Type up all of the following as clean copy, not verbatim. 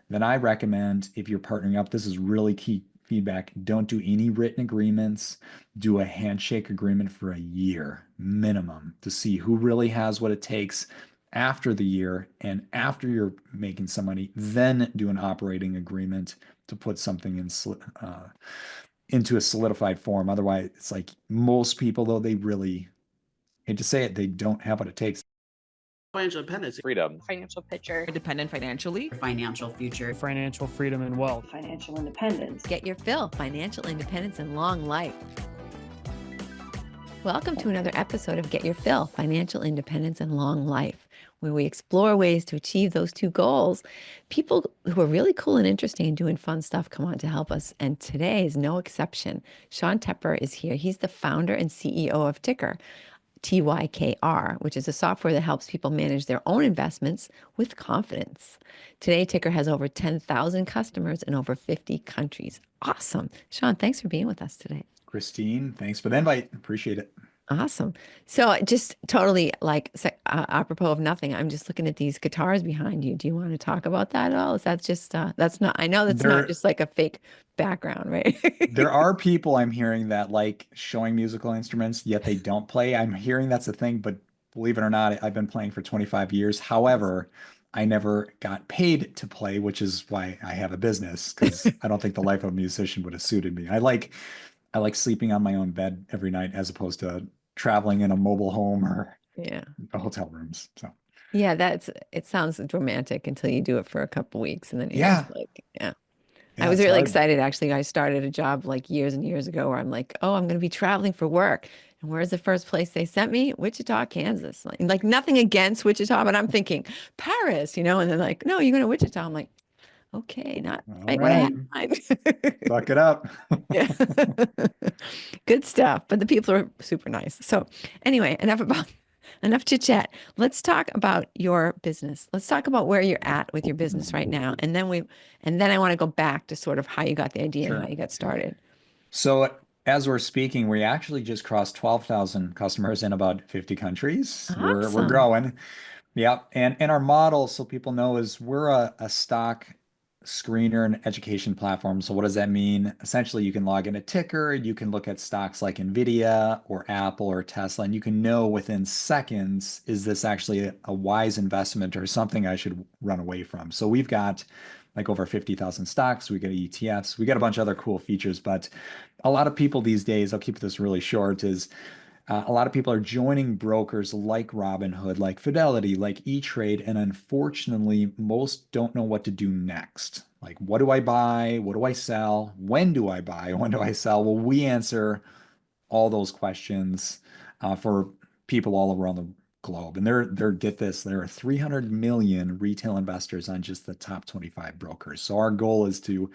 then I recommend if you're partnering up, this is really key feedback. Don't do any written agreements. Do a handshake agreement for a year minimum to see who really has what it takes after the year. And after you're making some money, then do an operating agreement to put something into a solidified form. Otherwise, it's like most people, though, they really hate to say it, they don't have what it takes. Financial independence, freedom, financial picture, independent financially, financial future, financial freedom and wealth, financial independence. Get your fill, financial independence and long life. Welcome to another episode of Get Your Fill, Financial Independence and Long Life, where we explore ways to achieve those two goals. People who are really cool and interesting and doing fun stuff come on to help us, and today is no exception. Sean Tepper is here. He's the founder and CEO of Ticker, Tykr, which is a software that helps people manage their own investments with confidence. Today, Ticker has over 10,000 customers in over 50 countries. Awesome. Sean, thanks for being with us today. Christine, thanks for the invite. Appreciate it. Awesome. So just totally like apropos of nothing, I'm just looking at these guitars behind you. Do you want to talk about that at all? Is that just, that's not, I know that's not just like a fake background, right? There are people I'm hearing that like showing musical instruments, yet they don't play. I'm hearing that's a thing, but believe it or not, I've been playing for 25 years. However, I never got paid to play, which is why I have a business, because I don't think the life of a musician would have suited me. I like sleeping on my own bed every night as opposed to traveling in a mobile home or hotel rooms. So yeah, it sounds romantic until you do it for a couple weeks and then you're just like, I was really hard. Excited. Actually, I started a job like years and years ago where I'm like, oh, I'm going to be traveling for work. And where's the first place they sent me? Wichita, Kansas. Like nothing against Wichita, but I'm thinking Paris, and they're like, no, you're going to Wichita. I'm like, okay, not right what I had in mind. Buck it up. Yeah. Good stuff. But the people are super nice. So anyway, enough chit chat. Let's talk about your business. Let's talk about where you're at with your business right now. And then I want to go back to sort of how you got the idea and how you got started. So as we're speaking, we actually just crossed 12,000 customers in about 50 countries. Awesome. We're growing. Yeah. And our model, so people know, is we're a stock screener and education platform. So what does that mean? Essentially, you can log in a ticker, you can look at stocks like Nvidia or Apple or Tesla, and you can know within seconds, is this actually a wise investment or something I should run away from? So we've got like over 50,000 stocks, we got ETFs, we got a bunch of other cool features, but a lot of people these days, I'll keep this really short, is a lot of people are joining brokers like Robinhood, like Fidelity, like E-Trade, and unfortunately, most don't know what to do next. Like, what do I buy? What do I sell? When do I buy? When do I sell? Well, we answer all those questions for people all around the globe. And get this, there are 300 million retail investors on just the top 25 brokers. So our goal is to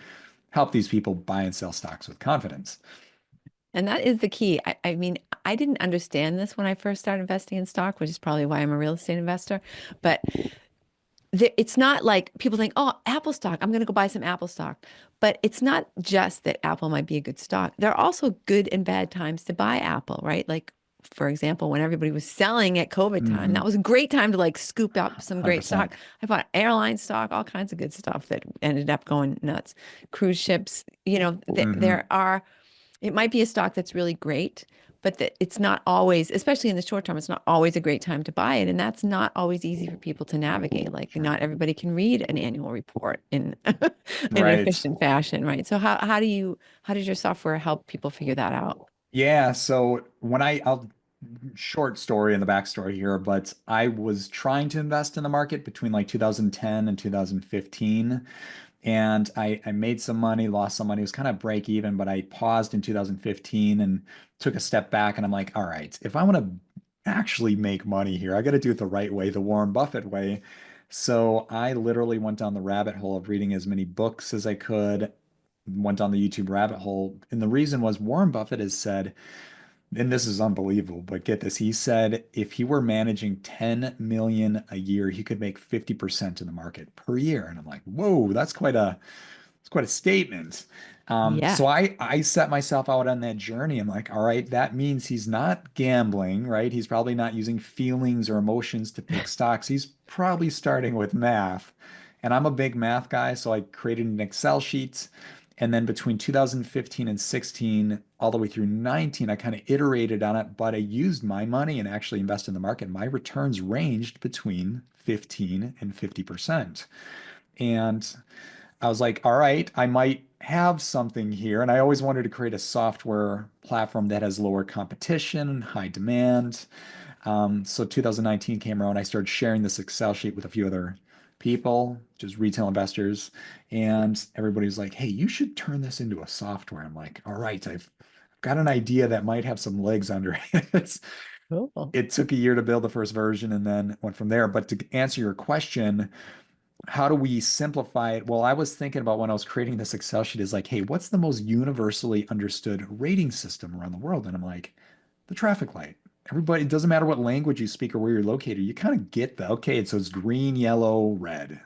help these people buy and sell stocks with confidence. And that is the key. I mean, I didn't understand this when I first started investing in stock, which is probably why I'm a real estate investor. But it's not like people think, oh, Apple stock, I'm going to go buy some Apple stock. But it's not just that Apple might be a good stock. There are also good and bad times to buy Apple, right? Like, for example, when everybody was selling at COVID time, that was a great time to like scoop up some great 100%. stock. I bought airline stock, all kinds of good stuff that ended up going nuts. Cruise ships, there are. It might be a stock that's really great, but it's not always, especially in the short term, it's not always a great time to buy it. And that's not always easy for people to navigate. Like not everybody can read an annual report in an efficient fashion, right? So how does your software help people figure that out? Yeah, so I'll short story in the backstory here, but I was trying to invest in the market between like 2010 and 2015. And I made some money, lost some money. It was kind of break even, but I paused in 2015 and took a step back. And I'm like, all right, if I want to actually make money here, I got to do it the right way, the Warren Buffett way. So I literally went down the rabbit hole of reading as many books as I could, went down the YouTube rabbit hole. And the reason was Warren Buffett has said, and this is unbelievable, but get this. He said if he were managing 10 million a year, he could make 50% in the market per year. And I'm like, whoa, that's quite a statement. So I set myself out on that journey. I'm like, all right, that means he's not gambling, right? He's probably not using feelings or emotions to pick stocks. He's probably starting with math. And I'm a big math guy, so I created an Excel sheet. And then between 2015 and 16, all the way through 19, I kind of iterated on it, but I used my money and actually invested in the market. My returns ranged between 15 and 50%. And I was like, all right, I might have something here. And I always wanted to create a software platform that has lower competition, high demand. So 2019 came around, I started sharing this Excel sheet with a few other people, just retail investors, and everybody was like, "Hey, you should turn this into a software." I'm like, "All right, I've got an idea that might have some legs under it." Cool. It took a year to build the first version and then went from there. But to answer your question, how do we simplify it? Well, I was thinking about when I was creating this Excel sheet is like, hey, what's the most universally understood rating system around the world? And I'm like, the traffic light. Everybody, it doesn't matter what language you speak or where you're located, you kind of get the okay, so it's green, yellow, red.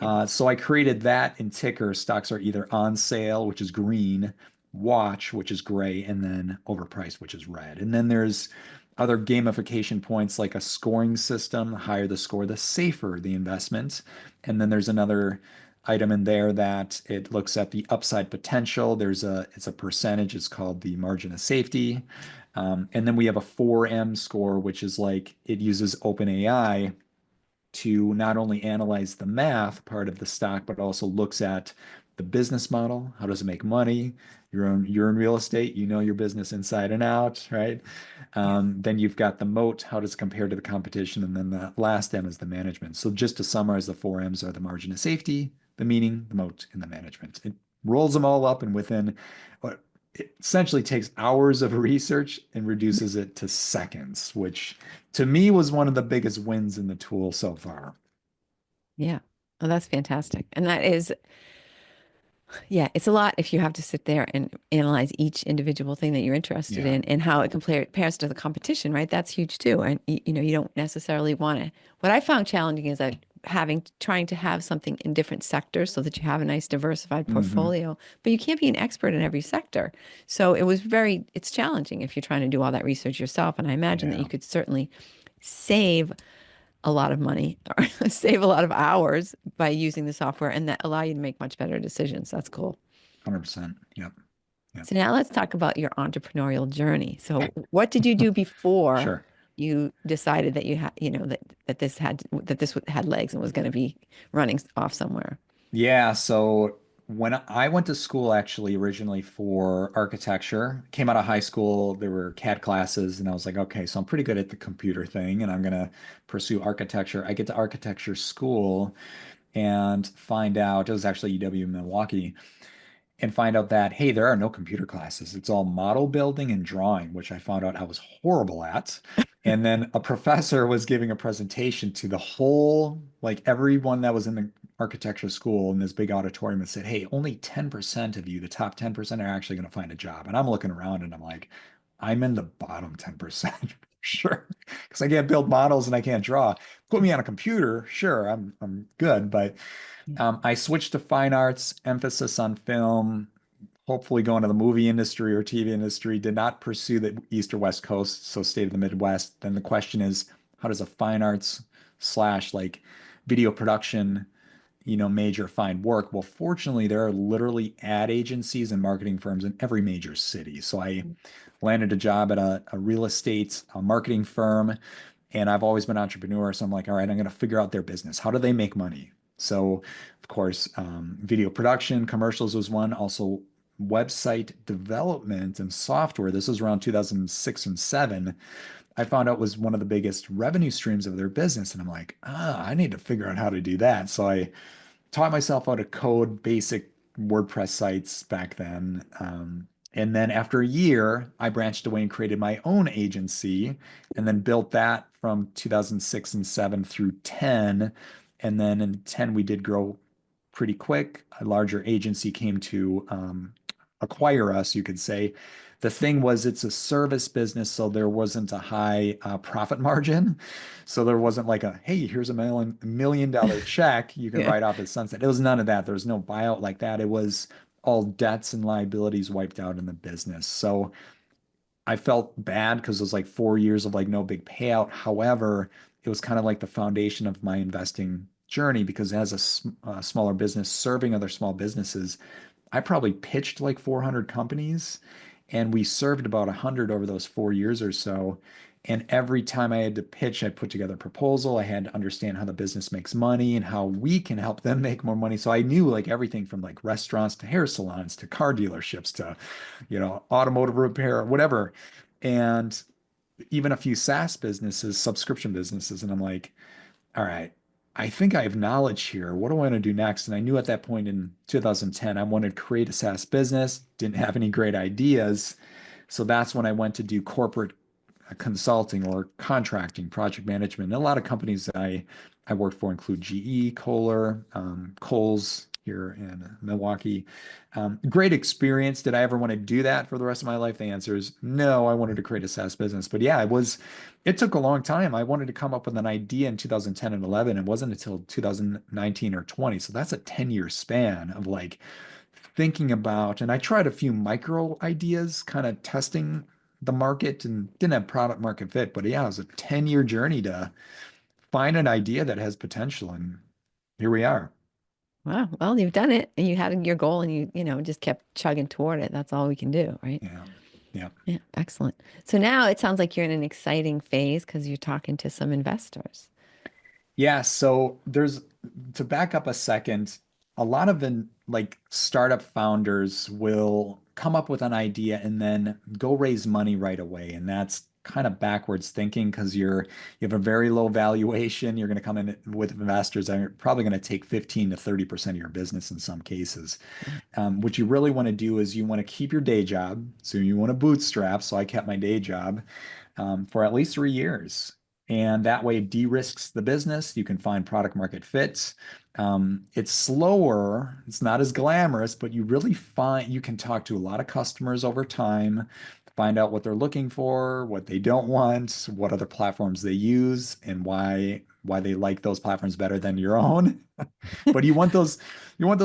Yeah. So I created that in Ticker. Stocks are either on sale, which is green, watch, which is gray, and then overpriced, which is red. And then there's other gamification points like a scoring system. The higher the score, the safer the investment. And then there's another item in there that it looks at the upside potential. It's a percentage. It's called the margin of safety. And then we have a 4M score, which is like it uses OpenAI to not only analyze the math part of the stock, but also looks at the business model. How does it make money? You're in real estate, you know your business inside and out, right? Yeah. Then you've got the moat, how does it compare to the competition? And then the last M is the management. So just to summarize, the four M's are the margin of safety, the meaning, the moat, and the management. It rolls them all up and within what it essentially takes hours of research and reduces it to seconds, which to me was one of the biggest wins in the tool so far. Yeah. Oh, that's fantastic. And that is, yeah, it's a lot if you have to sit there and analyze each individual thing that you're interested Yeah. in and how it compares to the competition, right? That's huge too. And you don't necessarily want to. What I found challenging is that trying to have something in different sectors so that you have a nice diversified Hmm. portfolio, but you can't be an expert in every sector. So it's challenging if you're trying to do all that research yourself. And I imagine that you Yeah. could certainly save a lot of money or save a lot of hours by using the software and that allow you to make much better decisions. That's cool. 100%. Yep. Yep. So now let's talk about your entrepreneurial journey. So what did you do before Sure. you decided that you had, that this had legs and was going to be running off somewhere? Yeah. So when I went to school actually originally for architecture, came out of high school, there were CAD classes, and I was like, okay, so I'm pretty good at the computer thing, and I'm gonna pursue architecture. I get to architecture school and find out it was actually UW Milwaukee. And find out that, hey, there are no computer classes. It's all model building and drawing, which I found out I was horrible at. And then a professor was giving a presentation to the whole, like everyone that was in the architecture school in this big auditorium and said, hey, only 10% of you, the top 10%, are actually going to find a job. And I'm looking around and I'm like, I'm in the bottom 10% for sure. Because I can't build models and I can't draw. Put me on a computer, sure, I'm good, but Yeah. I switched to fine arts, emphasis on film, hopefully going to the movie industry or TV industry. Did not pursue the East or West Coast, so stayed in the Midwest. Then the question is, how does a fine arts slash like video production, major find work? Well, fortunately, there are literally ad agencies and marketing firms in every major city. So I landed a job at a real estate marketing firm, and I've always been an entrepreneur. So I'm like, all right, I'm going to figure out their business. How do they make money? So, of course, video production, commercials was one. Also, website development and software. This was around 2006 and seven. I found out was one of the biggest revenue streams of their business. And I'm like, I need to figure out how to do that. So I taught myself how to code basic WordPress sites back then. And then after a year, I branched away and created my own agency and then built that from 2006 and 7 through 10. And then in 10, we did grow pretty quick. A larger agency came to acquire us, you could say. The thing was, it's a service business, so there wasn't a high profit margin. So there wasn't like a, hey, here's a $1 million check you can Yeah. write off at sunset. It was none of that. There was no buyout like that. It was all debts and liabilities wiped out in the business. So I felt bad because it was like 4 years of like no big payout. However, it was kind of like the foundation of my investing journey because as a smaller business serving other small businesses, I probably pitched like 400 companies and we served about 100 over those 4 years or so. And every time I had to pitch, I put together a proposal. I had to understand how the business makes money and how we can help them make more money. So I knew like everything from like restaurants to hair salons to car dealerships to, automotive repair, whatever. And even a few SaaS businesses, subscription businesses. And I'm like, all right, I think I have knowledge here. What do I want to do next? And I knew at that point in 2010, I wanted to create a SaaS business, didn't have any great ideas. So that's when I went to do corporate consulting or contracting, project management. And a lot of companies that I worked for include GE, Kohler, Kohl's here in Milwaukee. Great experience. Did I ever want to do that for the rest of my life? The answer is no. I wanted to create a SaaS business. But yeah, it took a long time. I wanted to come up with an idea in 2010 and 11. It wasn't until 2019 or 20. So that's a 10-year span of like thinking about, and I tried a few micro ideas, kind of testing the market and didn't have product market fit. But yeah, it was a 10-year journey to find an idea that has potential. And here we are. Wow. Well, you've done it and you had your goal and you just kept chugging toward it. That's all we can do, right? Yeah. Yeah. Yeah. Excellent. So now it sounds like you're in an exciting phase because you're talking to some investors. Yeah, so to back up a second, a lot of like startup founders will come up with an idea and then go raise money right away. And that's kind of backwards thinking because you have a very low valuation. You're going to come in with investors that are probably going to take 15 to 30% of your business in some cases. Wow. What you really want to do is you want to keep your day job. So you want to bootstrap. So I kept my day job for at least 3 years. And that way de-risks the business. You can find product market fits. It's slower, it's not as glamorous, but you can talk to a lot of customers over time, find out what they're looking for, what they don't want, what other platforms they use, and why they like those platforms better than your own. But you want those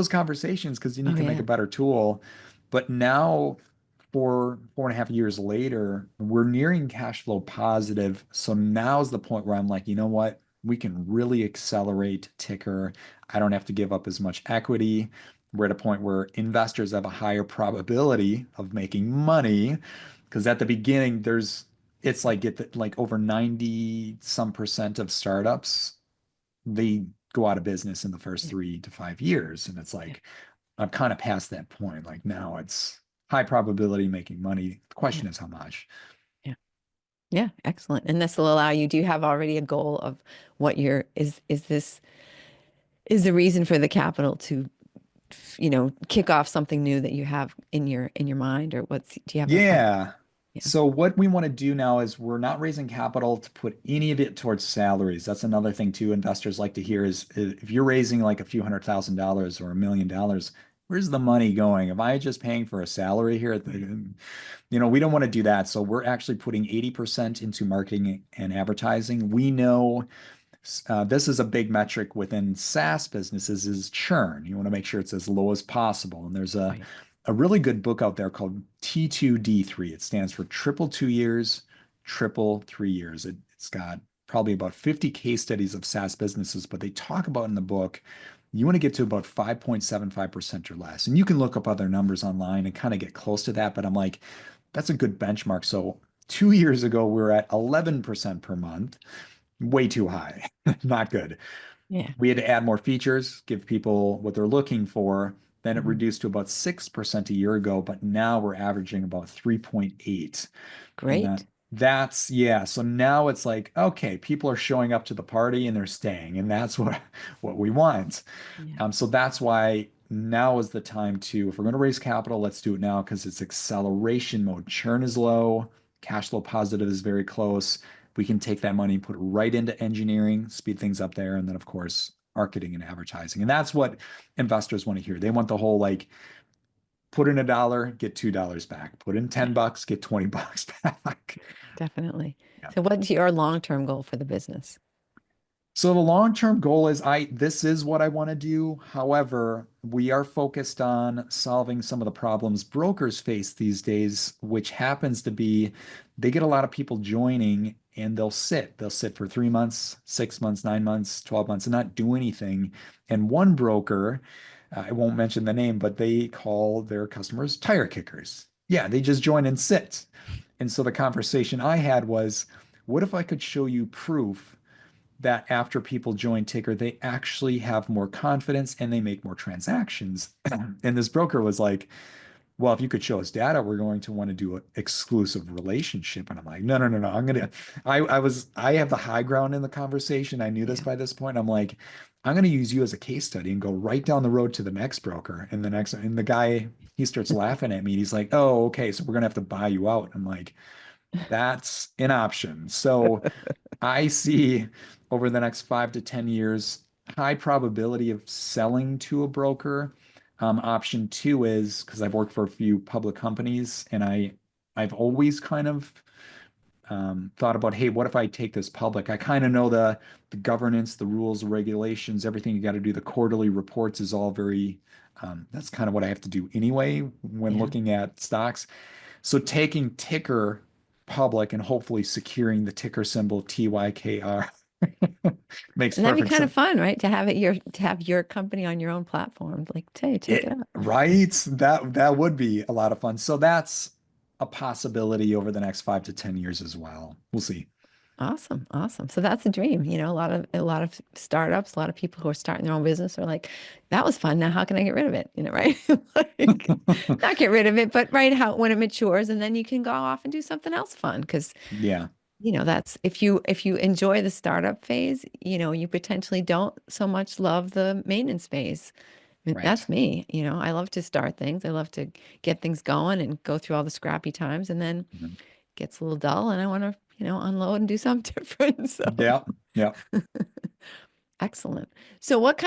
conversations because then you Oh, can make yeah. a better tool. But now, 4.5 years later, we're nearing cash flow positive. So now's the point where I'm like, you know what? We can really accelerate Ticker. I don't have to give up as much equity. We're at a point where investors have a higher probability of making money because at the beginning, it's like like over 90 some percent of startups, they go out of business in the first Yeah. 3 to 5 years. And it's Yeah. like, I'm kind of past that point. Like now it's high probability making money. The Yeah. question is how much. Yeah. Yeah. Excellent. And this will allow you, do you have already a goal of what is the reason for the capital to, kick off something new that you have in your mind or do you have Yeah. yeah. So what we want to do now is we're not raising capital to put any of it towards salaries. That's another thing too investors like to hear is if you're raising like a few $100,000 or $1 million, where's the money going? Am I just paying for a salary here at we don't want to do that. So we're actually putting 80% into marketing and advertising. We know this is a big metric within SaaS businesses is churn. You want to make sure it's as low as possible. And there's a, Right. a really good book out there called T2D3. It stands for triple 2 years, triple 3 years. It's got probably about 50 case studies of SaaS businesses, but they talk about in the book, you want to get to about 5.75% or less. And you can look up other numbers online and kind of get close to that. But I'm like, that's a good benchmark. So 2 years ago, we were at 11% per month, way too high, not good. Yeah. We had to add more features, give people what they're looking for. Then it Mhm. reduced to about 6% a year ago, but now we're averaging about 3.8. And Great. yeah. So now it's like, okay, people are showing up to the party and they're staying, and that's what we want. Yeah. So that's why now is the time to, if we're going to raise capital, let's do it now because it's acceleration mode. Churn is low, cash flow positive is very close. We can take that money, put it right into engineering, speed things up there, and then of course marketing and advertising. And that's what investors want to hear. They want the whole like put in $1, get $2 back. Put in Yeah. $10, get $20 back. Definitely. Yeah. So what's your long-term goal for the business? So the long-term goal is this is what I want to do. However, we are focused on solving some of the problems brokers face these days, which happens to be they get a lot of people joining and they'll sit. They'll sit for 3 months, 6 months, 9 months, 12 months and not do anything. And one broker, I won't mention the name, but they call their customers tire kickers. Yeah, they just join and sit. And so the conversation I had was, what if I could show you proof that after people join Ticker, they actually have more confidence and they make more transactions? And this broker was like, well, if you could show us data, we're going to want to do an exclusive relationship. And I'm like, no, no, no, no. I have the high ground in the conversation. I knew this Yeah. by this point. I'm like, I'm going to use you as a case study and go right down the road to the next broker. And the guy, he starts laughing at me. He's like, oh, okay. So we're going to have to buy you out. I'm like, that's an option. So I see over the next 5 to 10 years, high probability of selling to a broker. Option two is because I've worked for a few public companies and I've always kind of thought about, hey, what if I take this public? I kind of know the governance, the rules, the regulations, everything you got to do. The quarterly reports is all very that's kind of what I have to do anyway when Yeah. looking at stocks. So taking ticker public and hopefully securing the ticker symbol TYKR makes And that'd be perfect kind of sense. fun, right? To have your company on your own platform. Like, hey, check it out. Right? That would be a lot of fun. So that's a possibility over the next 5 to 10 years as well. We'll see. Awesome, awesome. So that's a dream. A lot of startups, a lot of people who are starting their own business are like, that was fun. Now how can I get rid of it? Right? Like, not get rid of it, but right how when it matures, and then you can go off and do something else fun. Because, Yeah, that's if you enjoy the startup phase, you potentially don't so much love the maintenance phase. I mean, right. that's me. I love to start things. I love to get things going and go through all the scrappy times, and then Mhm. gets a little dull and I want to, unload and do something different. So Yeah, yeah. excellent. So what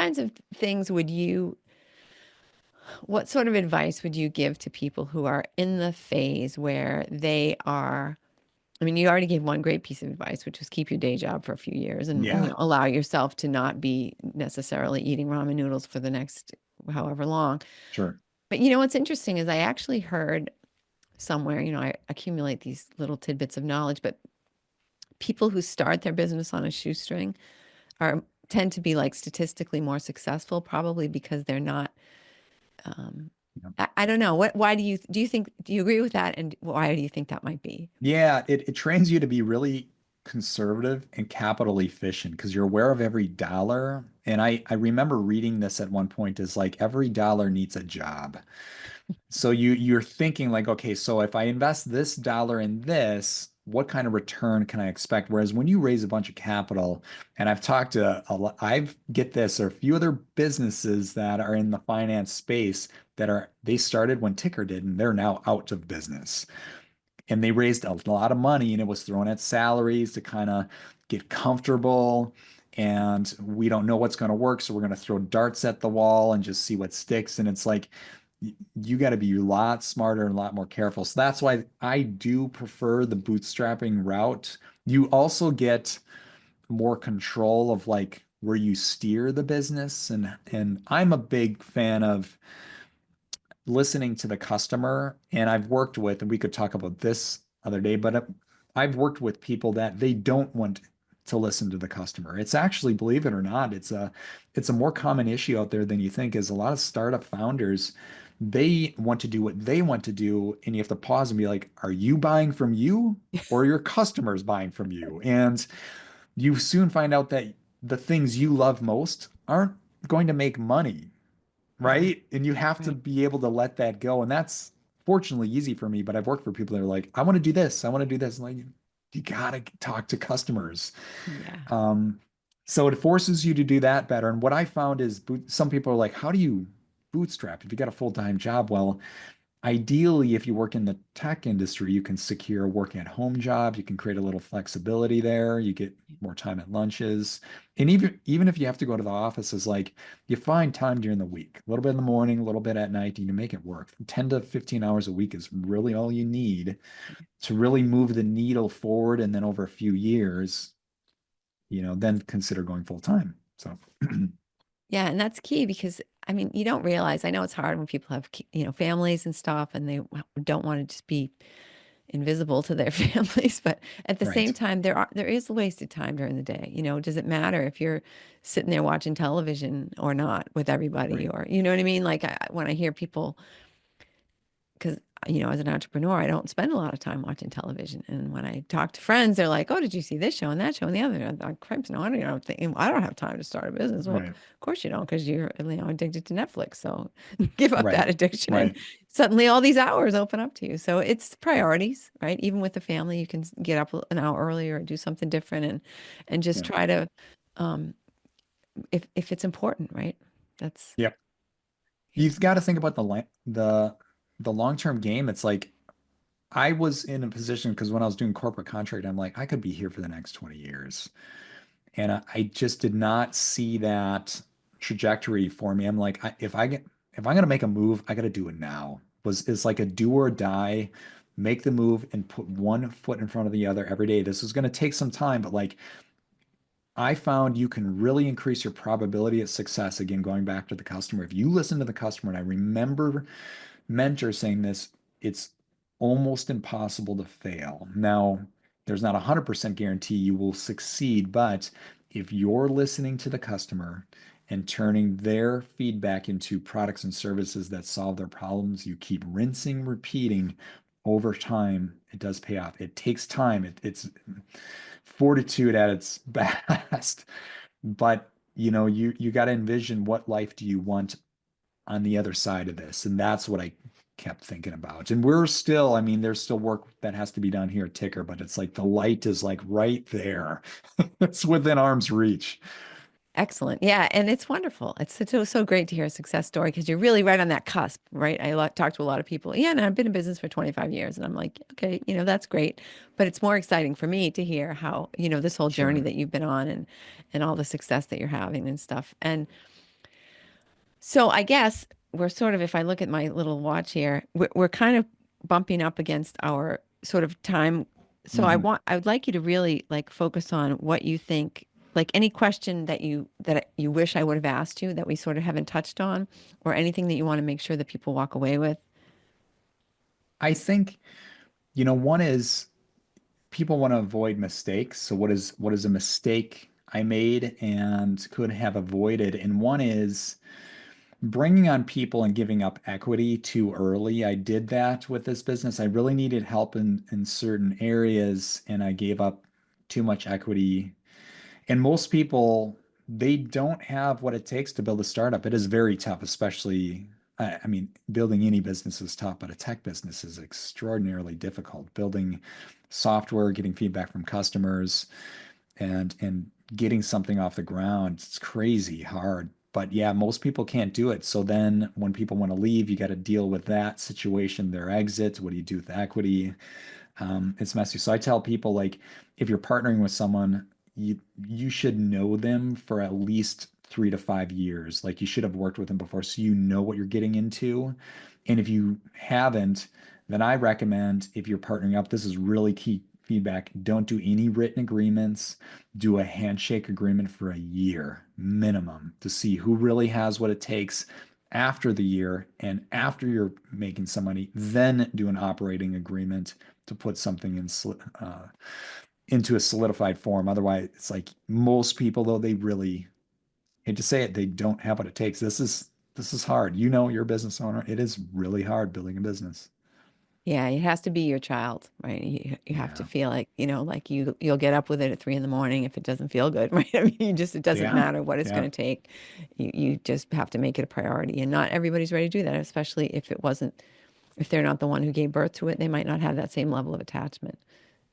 sort of advice would you give to people who are in the phase where they are, I mean, you already gave one great piece of advice, which was keep your day job for a few years and, Yeah, allow yourself to not be necessarily eating ramen noodles for the next however long. sure. But what's interesting is I actually heard somewhere, I accumulate these little tidbits of knowledge, but people who start their business on a shoestring are tend to be like statistically more successful, probably because they're not. Um, Yeah. I don't know. Why do you agree with that? And why do you think that might be? Yeah, it trains you to be really conservative and capital efficient because you're aware of every dollar. And I remember reading this at one point is like every dollar needs a job. So you're thinking like, okay, so if I invest this dollar in this, what kind of return can I expect? Whereas when you raise a bunch of capital, and I've talked to a lot, I've get this, or a few other businesses that are in the finance space they started when Ticker did, and they're now out of business and they raised a lot of money and it was thrown at salaries to kind of get comfortable and we don't know what's going to work so we're going to throw darts at the wall and just see what sticks and it's like you got to be a lot smarter and a lot more careful. So that's why I do prefer the bootstrapping route. You also get more control of like where you steer the business and I'm a big fan of listening to the customer. And I've worked with, and we could talk about this other day, but I've worked with people that they don't want to listen to the customer. It's actually, believe it or not, it's a more common issue out there than you think. Is a lot of startup founders, they want to do what they want to do, and you have to pause and be like, are you buying from you or are your customers buying from you? And you soon find out that the things you love most aren't going to make money, Yeah, right? And you have to right. be able to let that go. And that's fortunately easy for me, but I've worked for people that are like, I want to do this, I want to do this. And like, you gotta talk to customers. Yeah. Um, so it forces you to do that better. And what I found is some people are like, how do you bootstrap if you got a full-time job? Well, ideally, if you work in the tech industry, you can secure a work at home job. You can create a little flexibility there. You get more time at lunches. And even if you have to go to the offices, like you find time during the week, a little bit in the morning, a little bit at night, and you make it work. 10 to 15 hours a week is really all you need to really move the needle forward. And then over a few years, then consider going full time. So Yeah, and that's key because I mean, you don't realize, I know it's hard when people have, families and stuff and they don't want to just be invisible to their families, but at the same right, time there is wasted time during the day. Does it matter if you're sitting there watching television or not with everybody, right, or you know what I mean? Like when I hear people, because as an entrepreneur, I don't spend a lot of time watching television. And when I talk to friends, they're like, "Oh, did you see this show and that show and the other?" And I'm like, "Cripes, no, I don't have time to start a business." Well, right, of course you don't, because you're addicted to Netflix. So give up right, that addiction, and right. suddenly all these hours open up to you. So it's priorities, right? Even with the family, you can get up an hour earlier or do something different, and just Yeah. try to, um, if it's important, right? That's Yep. yeah. You've got to think about the long-term game. It's like I was in a position because when I was doing corporate contract, I'm like, I could be here for the next 20 years. And I just did not see that trajectory for me. I'm like, if I'm gonna make a move, I gotta do it now. It's like a do or die, make the move and put one foot in front of the other every day. This is gonna take some time, but like I found you can really increase your probability of success. Again, going back to the customer. If you listen to the customer, and I remember mentors saying this, it's almost impossible to fail. Now, there's not a 100% guarantee you will succeed, but if you're listening to the customer and turning their feedback into products and services that solve their problems, you keep rinsing, repeating over time, it does pay off. It takes time. It's fortitude at its best. But you got to envision what life do you want on the other side of this. And that's what I kept thinking about. And we're still, I mean, there's still work that has to be done here at Ticker, but it's like the light is like right there. It's within arm's reach. Excellent. Yeah. And it's wonderful. It's so great to hear a success story because you're really right on that cusp, right? Talk to a lot of people. Yeah. And I've been in business for 25 years. And I'm like, okay, that's great. But it's more exciting for me to hear how, this whole journey Sure. that you've been on, and all the success that you're having and stuff. And so I guess we're sort of, if I look at my little watch here, we're kind of bumping up against our sort of time. So Mhm. I would like you to really like focus on what you think, like any question that you wish I would have asked you that we sort of haven't touched on, or anything that you want to make sure that people walk away with. I think, one is people want to avoid mistakes. So what is a mistake I made and could have avoided? And one is bringing on people and giving up equity too early. I did that with this business. I really needed help in certain areas, and I gave up too much equity. And most people, they don't have what it takes to build a startup. It is very tough, especially, I mean, building any business is tough, but a tech business is extraordinarily difficult. Building software, getting feedback from customers, and getting something off the ground, it's crazy hard. But yeah, most people can't do it. So then when people want to leave, you got to deal with that situation, their exit. What do you do with equity? It's messy. So I tell people, like, if you're partnering with someone, you should know them for at least 3 to 5 years. Like you should have worked with them before, so you know what you're getting into. And if you haven't, then I recommend, if you're partnering up, this is really key feedback. Don't do any written agreements. Do a handshake agreement for a year minimum to see who really has what it takes after the year, and after you're making some money, then do an operating agreement to put something into a solidified form. Otherwise, it's like most people, though, they really hate to say it, they don't have what it takes. This is hard. You're a business owner. It is really hard building a business. Yeah, it has to be your child, right? You have to Yeah. feel like, like you'll get up with it at 3 in the morning if it doesn't feel good, right? I mean, it doesn't Yeah. matter what it's Yeah. going to take. You just have to make it a priority. And not everybody's ready to do that, especially if they're not the one who gave birth to it, they might not have that same level of attachment.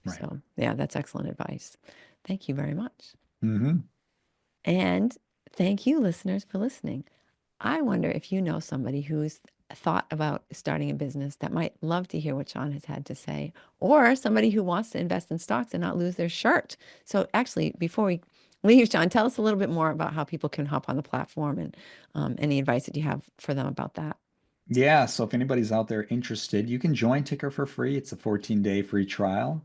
Right. So yeah, that's excellent advice. Thank you very much. Hmm. And thank you, listeners, for listening. I wonder if you know somebody who's thought about starting a business that might love to hear what Sean has had to say, or somebody who wants to invest in stocks and not lose their shirt. So, actually, before we leave, Sean, tell us a little bit more about how people can hop on the platform, and any advice that you have for them about that. Yeah. So if anybody's out there interested, you can join Ticker for free. It's a 14-day free trial.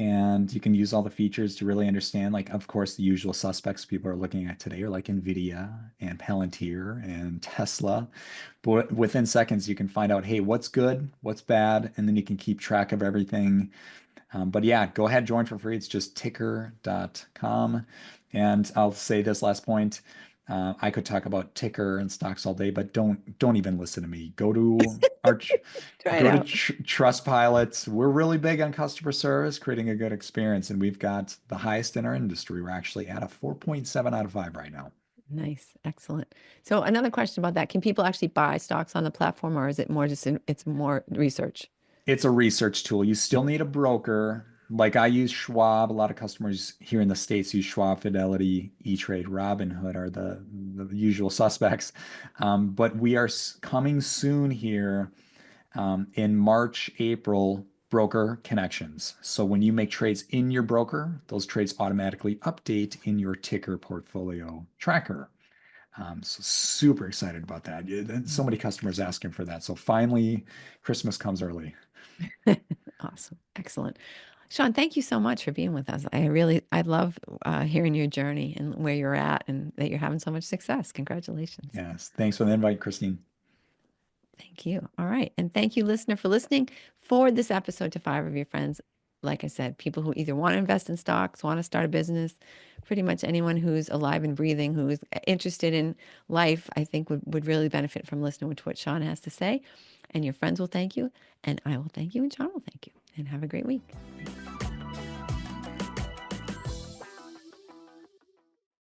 and you can use all the features to really understand, like, of course, the usual suspects people are looking at today are like Nvidia and Palantir and Tesla. But within seconds, you can find out, hey, what's good, what's bad, and then you can keep track of everything. But yeah, go ahead, join for free. It's just ticker.com. And I'll say this last point. I could talk about ticker and stocks all day, but don't even listen to me. Go to our Try it go to out. Trustpilot. We're really big on customer service, creating a good experience, and we've got the highest in our industry. We're actually at a 4.7 out of 5 right now. Nice. Excellent. So another question about that. Can people actually buy stocks on the platform, or is it more just it's more research? It's a research tool. You still need a broker. Like I use Schwab. A lot of customers here in the States use Schwab, Fidelity, E-Trade, Robinhood are the usual suspects. But we are coming soon here in March, April, broker connections. So when you make trades in your broker, those trades automatically update in your ticker portfolio tracker. So super excited about that. So many customers asking for that. So finally, Christmas comes early. Awesome. Excellent. Sean, thank you so much for being with us. I love hearing your journey and where you're at and that you're having so much success. Congratulations. Yes. Thanks for the invite, Christine. Thank you. All right. And thank you, listener, for listening. Forward this episode to 5 of your friends. Like I said, people who either want to invest in stocks, want to start a business, pretty much anyone who's alive and breathing, who is interested in life, I think would really benefit from listening to what Sean has to say. And your friends will thank you, and I will thank you, and Sean will thank you. And have a great week.